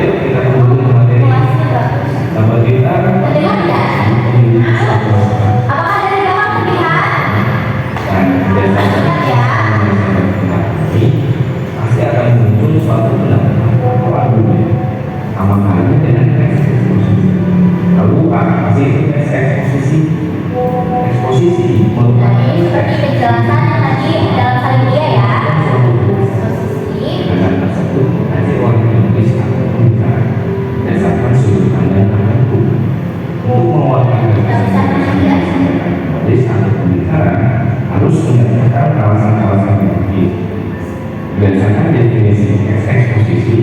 Ayo kita kembali ke materi. Nama kita Apakah dari bawah terlihat? ini pasti akan muncul suatu pendapat sama halnya dengan eksposisi. Lalu apa sih eksposisi? Eksposisi merupakan Seperti penjelasan yang tadi dalam salin dia ya. dengan tersebut hasil orang menulis atau pembicara berdasarkan sudut pandang tertentu untuk mengeluarkan penulis atau pembicara harus mendapatkan kawasan-kawasan berikut. Berdasarkan definisi eksposisi,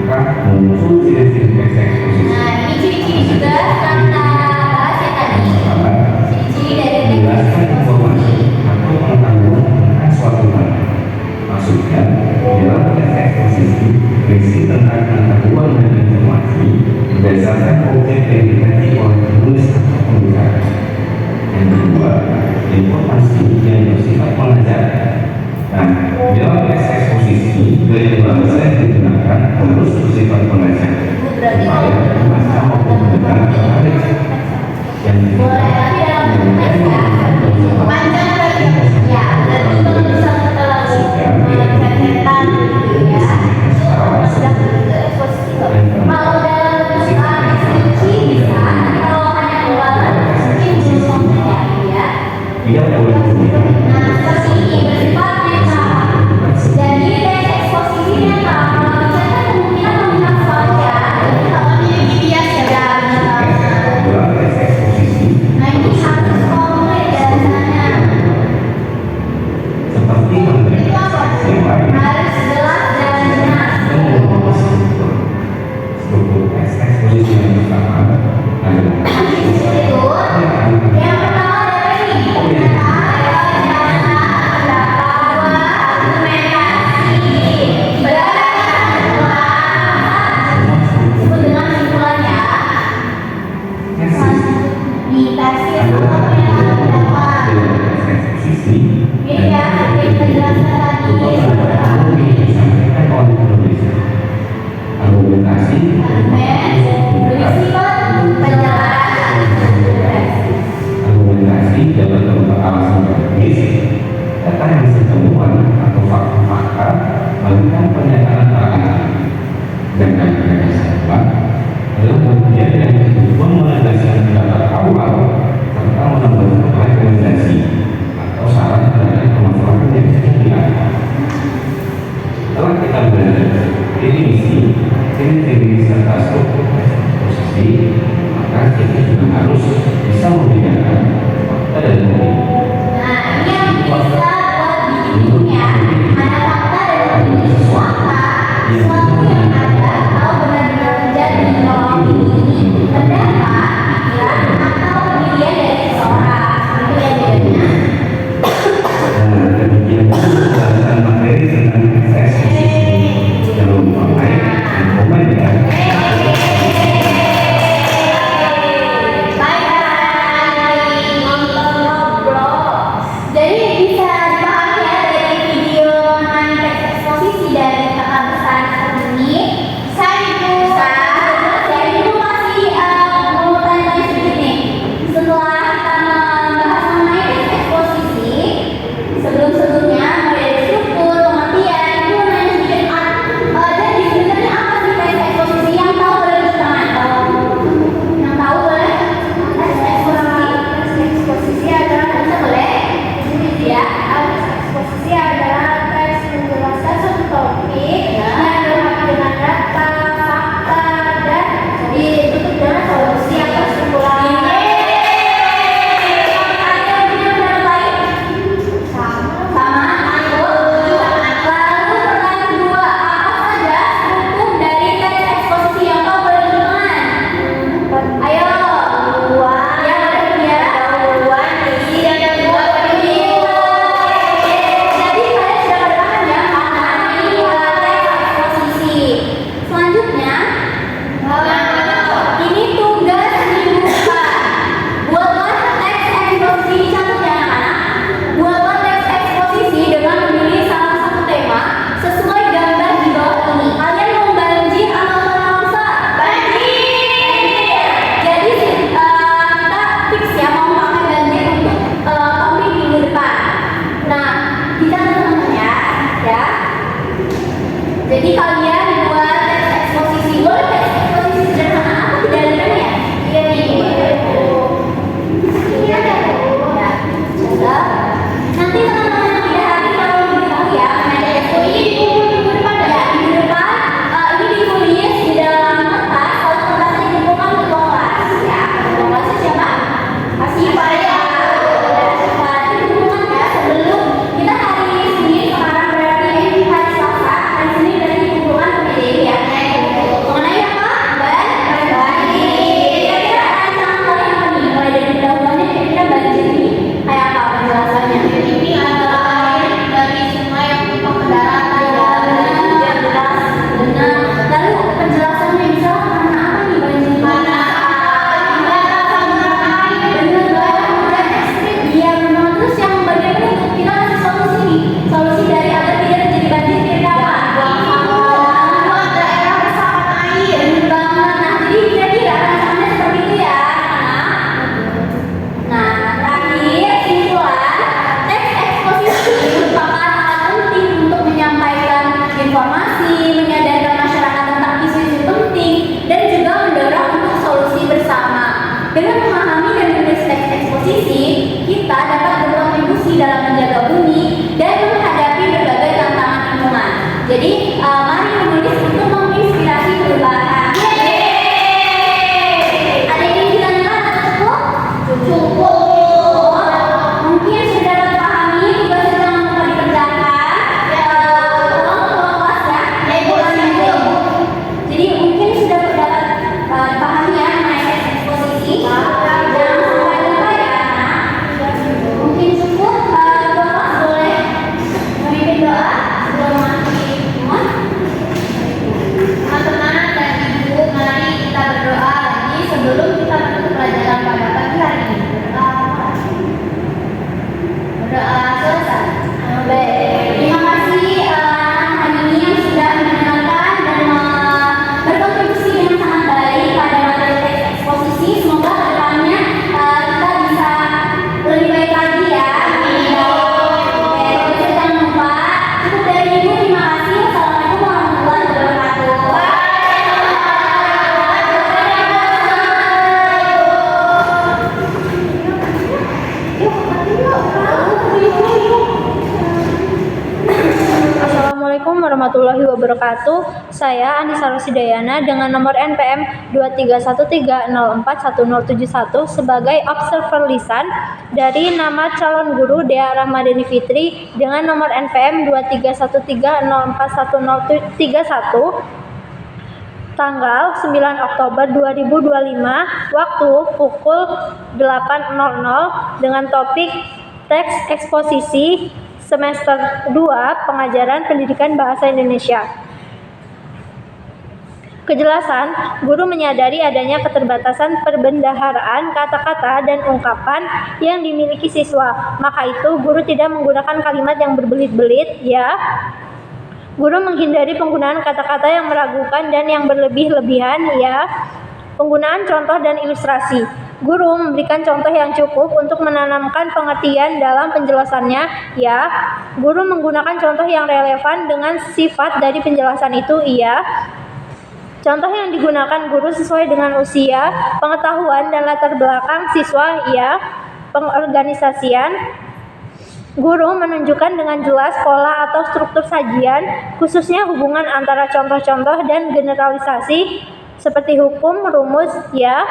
maka muncul ciri-ciri eksposisi. Nah, ini ciri-ciri juga setelah kita bahas ya tadi. Ciri-ciri dari Menjelaskan informasi atau pengetahuan tentang suatu hal. Maksudnya, dalam eksposisi berisi tentang pengetahuan dan informasi berdasarkan objek yang dikaji oleh penulis atau pembicara. Yang kedua, informasi yang bersifat mengajarkan. Nah, dalam eksposisi gaya bahasa yang digunakan harus bersifat mengajarkan supaya membaca maupun mendengar tertarik. Yang ketiga, panjang berarti ya, berarti kalau bisa kita langsung menceritakan ya, itu sudah ke eksposisi kok. Kalau dalam skripsi bisa, kalau hanya pembahasan mungkin belum konkret ya. dia boleh Nah, seperti ini bersifat netral. Jadi dari eksposisi netral, kalau bisa kan kemungkinan melihat sesuatu ya. Jadi kalau ini bias ya benar. dalam eksposisi Nah ini harus konkret dasarnya. seperti Itu apa? Harus jelas dan jelas. struktur eksposisi yang pertama adalah Itu yang pertama adalah ini. Disebut dengan simpulannya. Ditafsir pendapat. eksposisi Ini ya, yang kita jelaskan tadi. disampaikan oleh penulis. Argumentasi Bersifat penjelasan. argumentasi dapat berupa alasan logis, data yang setemuan atau fakta-fakta, bahkan pernyataan ahli. Dan yang kedua adalah bagian yang kedua menegaskan pendapat awal serta menambahkan rekomendasi atau saran terhadap permasalahan yang sedang diangkat. Setelah kita belajar definisi, ciri-ciri serta struktur eksposisi, maka kita juga harus bisa membedakan fakta dan opini. Nah, ini yang bisa buat bikinnya. Ada fakta dan opini fakta. Sesuatu yang ada atau benar-benar terjadi kalau opini ini pendapat, pikiran atau pendirian dari seseorang. Itu yang bedanya. Nah, demikian penjelasan materi tentang eksposisi. Jangan lupa like dan komen ya. Jadi bisa dipahami ya dari video mengenai teks eksposisi dari kakak besar seperti ini. Saya Ibu masih warahmatullahi wabarakatuh. Saya Anissa Rosidayana dengan nomor NPM 231304171 sebagai observer lisan dari nama calon guru Dea Rahmadani Fitri dengan nomor NPM 231304131 tanggal 9 Oktober 2025, waktu pukul 8.00 dengan topik teks eksposisi semester 2 pengajaran pendidikan bahasa Indonesia. Kejelasan, guru menyadari adanya keterbatasan perbendaharaan kata-kata dan ungkapan yang dimiliki siswa. Maka itu, guru tidak menggunakan kalimat yang berbelit-belit, ya. Guru menghindari penggunaan kata-kata yang meragukan dan yang berlebih-lebihan, ya. Penggunaan contoh dan ilustrasi. Guru memberikan contoh yang cukup untuk menanamkan pengertian dalam penjelasannya, ya. Guru menggunakan contoh yang relevan dengan sifat dari penjelasan itu, iya. Contoh yang digunakan guru sesuai dengan usia, pengetahuan, dan latar belakang siswa, ya. Pengorganisasian. Guru menunjukkan dengan jelas pola atau struktur sajian, khususnya hubungan antara contoh-contoh dan generalisasi, seperti hukum, rumus, ya.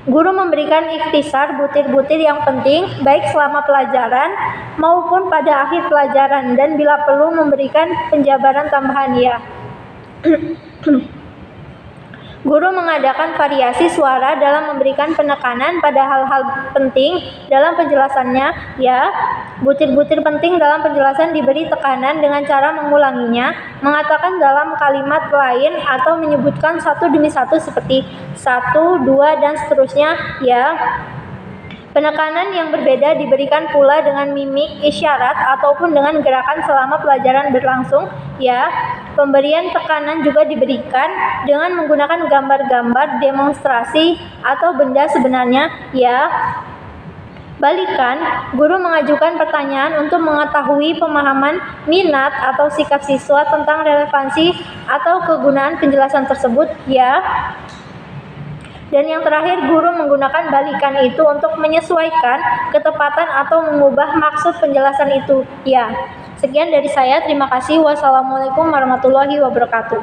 Guru memberikan ikhtisar butir-butir yang penting, baik selama pelajaran maupun pada akhir pelajaran, dan bila perlu memberikan penjabaran tambahan, ya. Guru mengadakan variasi suara dalam memberikan penekanan pada hal-hal penting dalam penjelasannya, ya. Butir-butir penting dalam penjelasan diberi tekanan dengan cara mengulanginya, mengatakan dalam kalimat lain atau menyebutkan satu demi satu seperti 1, 2, dan seterusnya, ya. Penekanan yang berbeda diberikan pula dengan mimik, isyarat, ataupun dengan gerakan selama pelajaran berlangsung, ya. Pemberian tekanan juga diberikan dengan menggunakan gambar-gambar demonstrasi atau benda sebenarnya, ya. Balikan, guru mengajukan pertanyaan untuk mengetahui pemahaman, minat, atau sikap siswa tentang relevansi atau kegunaan penjelasan tersebut, ya. Dan yang terakhir, guru menggunakan balikan itu untuk menyesuaikan ketepatan atau mengubah maksud penjelasan itu, ya. Sekian dari saya, terima kasih. Wassalamualaikum warahmatullahi wabarakatuh.